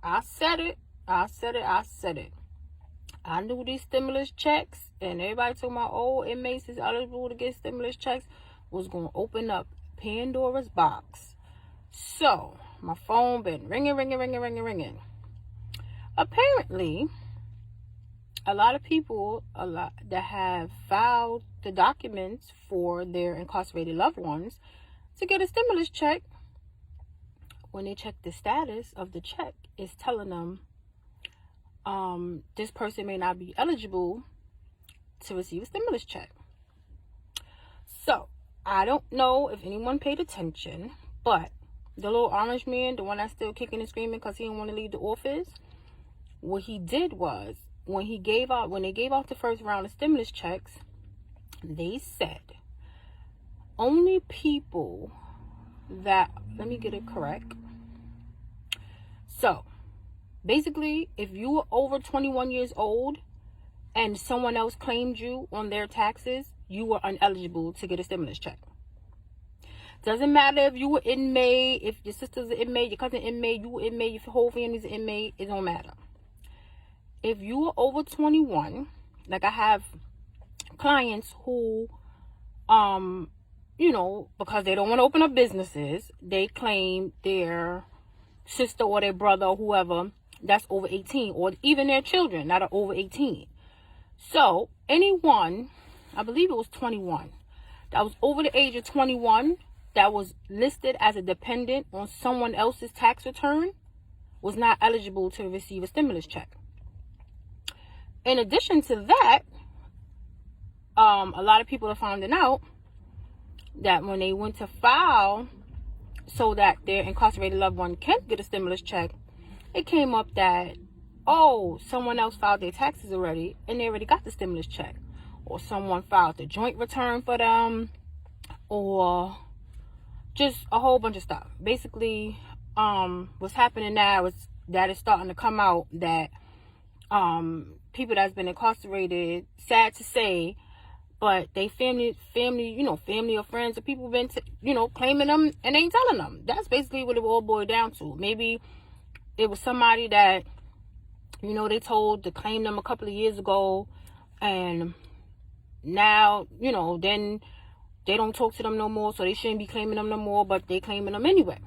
I said it. I said it. I knew these stimulus checks, and everybody told my old inmates is eligible to get stimulus checks, was going to open up Pandora's box. So, my phone been ringing. Apparently, a lot of people that have filed the documents for their incarcerated loved ones to get a stimulus check, when they check the status of the check, it's telling them this person may not be eligible to receive a stimulus check. So, I don't know if anyone paid attention, but the little orange man, the one that's still kicking and screaming because he didn't want to leave the office, what he did was, when they gave out the first round of stimulus checks, they said only people that, let me get it correct. So, basically, if you were over 21 years old and someone else claimed you on their taxes, you were ineligible to get a stimulus check. Doesn't matter if you were inmate, if your sister's an inmate, your cousin inmate, you were inmate, your whole family's an inmate, it don't matter. If you were over 21, like I have clients who, because they don't want to open up businesses, they claim their sister or their brother or whoever that's over 18, or even their children that are over 18. So anyone, I believe it was 21, that was over the age of 21 that was listed as a dependent on someone else's tax return was not eligible to receive a stimulus check. In addition to that, a lot of people are finding out that when they went to file so that their incarcerated loved one can get a stimulus check, it came up that, someone else filed their taxes already and they already got the stimulus check. Or someone filed the joint return for them, or just a whole bunch of stuff. Basically, what's happening now is that it's starting to come out that people that's been incarcerated, sad to say, but they family or friends or people been claiming them and ain't telling them. That's basically what it all boiled down to. Maybe it was somebody that they told to claim them a couple of years ago, and now then they don't talk to them no more, so they shouldn't be claiming them no more, but they claiming them anyway.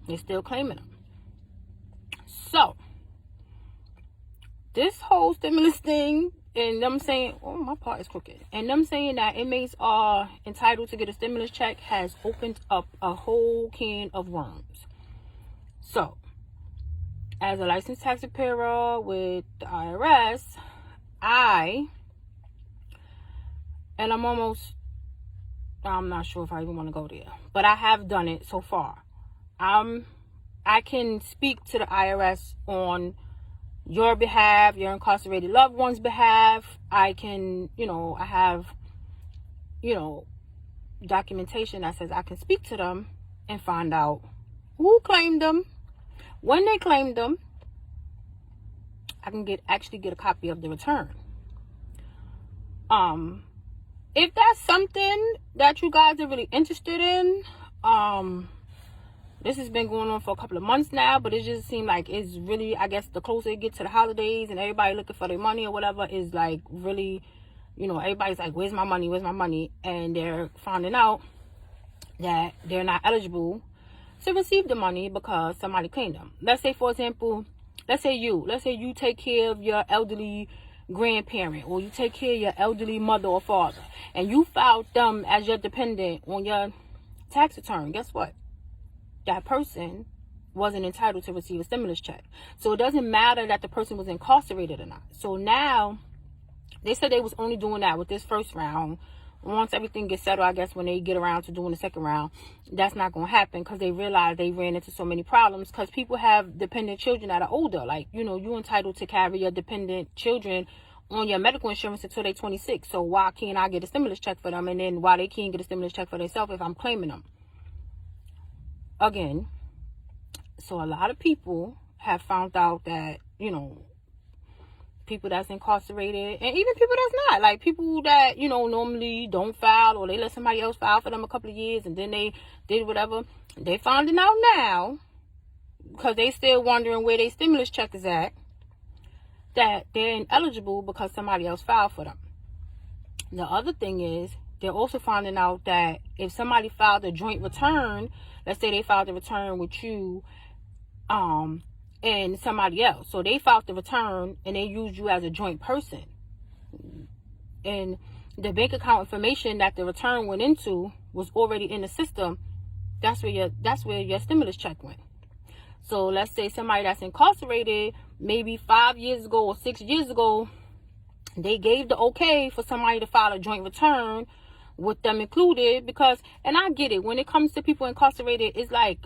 They're still claiming them. So this whole stimulus thing, and them saying, my part is crooked, and them saying that inmates are entitled to get a stimulus check has opened up a whole can of worms. So, as a licensed tax preparer with the IRS, I'm not sure if I even want to go there, but I have done it so far. I can speak to the IRS on your behalf, your incarcerated loved one's behalf. I can, I have, documentation that says I can speak to them and find out who claimed them, when they claimed them. I can actually get a copy of the return. If that's something that you guys are really interested in, this has been going on for a couple of months now, but it just seemed like it's really, I guess the closer it gets to the holidays and everybody looking for their money or whatever, is like really, everybody's like, where's my money? And they're finding out that they're not eligible to receive the money because somebody claimed them. Let's say, for example, let's say you take care of your elderly grandparent, or you take care of your elderly mother or father, and you filed them as your dependent on your tax return. Guess what? That person wasn't entitled to receive a stimulus check. So it doesn't matter that the person was incarcerated or not. So now, they said they was only doing that with this first round. Once everything gets settled, I guess when they get around to doing the second round, that's not going to happen, because they realize they ran into so many problems, because people have dependent children that are older. Like, you're entitled to carry your dependent children on your medical insurance until they're 26. So why can't I get a stimulus check for them? And then why they can't get a stimulus check for themselves if I'm claiming them? Again, so a lot of people have found out that, people that's incarcerated, and even people that's not, like people that, normally don't file, or they let somebody else file for them a couple of years and then they did whatever, they finding out now because they still wondering where their stimulus check is at, that they're ineligible because somebody else filed for them. The other thing is, they're also finding out that if somebody filed a joint return, let's say they filed a return with you and somebody else. So they filed the return and they used you as a joint person. And the bank account information that the return went into was already in the system. That's where your stimulus check went. So let's say somebody that's incarcerated, maybe 5 years ago or 6 years ago, they gave the okay for somebody to file a joint return with them included, because, and I get it, when it comes to people incarcerated, it's like,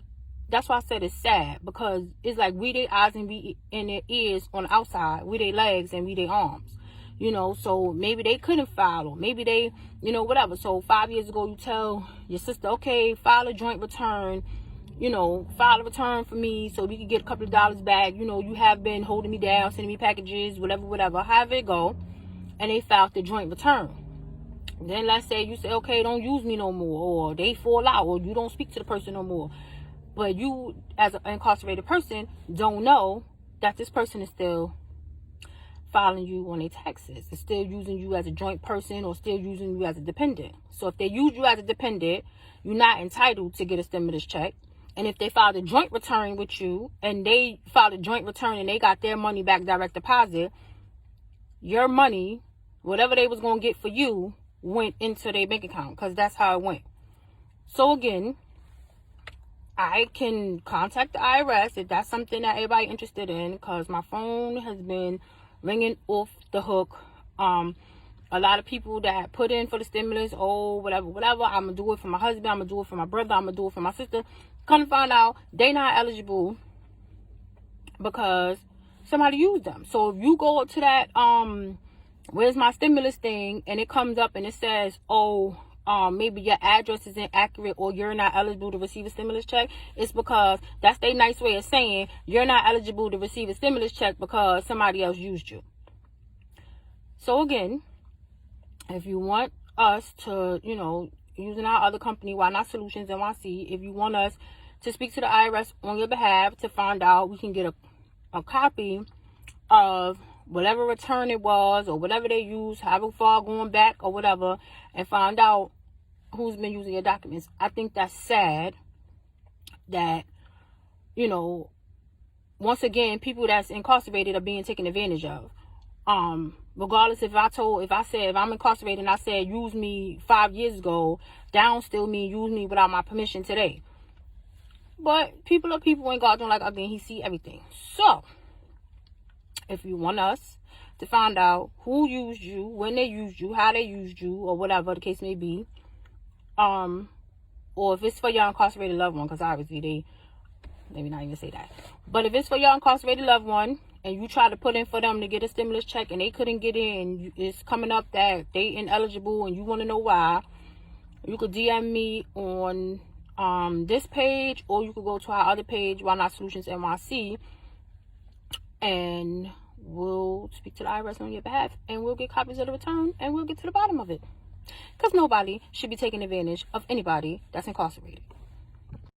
that's why I said it's sad, because it's like we their eyes and we in their ears on the outside, we their legs and we their arms, you know. So maybe they couldn't file, or maybe they, you know, whatever. So 5 years ago, you tell your sister, okay, file a joint return, you know, file a return for me so we can get a couple of dollars back. You know, you have been holding me down, sending me packages, whatever, however it go. And they filed the joint return. Then let's say you say, okay, don't use me no more, or they fall out, or you don't speak to the person no more. But you, as an incarcerated person, don't know that this person is still filing you on their taxes. It's still using you as a joint person, or still using you as a dependent. So if they use you as a dependent, you're not entitled to get a stimulus check. And if they filed a joint return with you, and they filed a joint return and they got their money back direct deposit, your money, whatever they was going to get for you, went into their bank account, because that's how it went. So again, I can contact the IRS if that's something that everybody interested in, because my phone has been ringing off the hook. A lot of people that put in for the stimulus, whatever, I'm going to do it for my husband, I'm going to do it for my brother, I'm going to do it for my sister. Come to find out, they not eligible because somebody used them. So if you go to that, where's my stimulus thing, and it comes up and it says, maybe your address is inaccurate, or you're not eligible to receive a stimulus check, it's because that's their nice way of saying you're not eligible to receive a stimulus check because somebody else used you. So again, if you want us to, you know, using our other company, Why Not Solutions NYC, if you want us to speak to the IRS on your behalf to find out, we can get a copy of whatever return it was, or whatever they use, however far going back or whatever, and find out who's been using your documents. I think that's sad that, you know, once again, people that's incarcerated are being taken advantage of. Regardless, if I'm incarcerated and I said use me 5 years ago, that don't still mean use me without my permission today. But people are people, and God don't like ugly, and He see everything. So if you want us to find out who used you, when they used you, how they used you, or whatever the case may be, or if it's for your incarcerated loved one, because obviously they, maybe not even say that, but if it's for your incarcerated loved one, and you try to put in for them to get a stimulus check and they couldn't get in, it's coming up that they ineligible and you want to know why, you could DM me on this page, or you could go to our other page, Why Not Solutions NYC, and we'll speak to the IRS on your behalf, and we'll get copies of the return, and we'll get to the bottom of it, because nobody should be taking advantage of anybody that's incarcerated.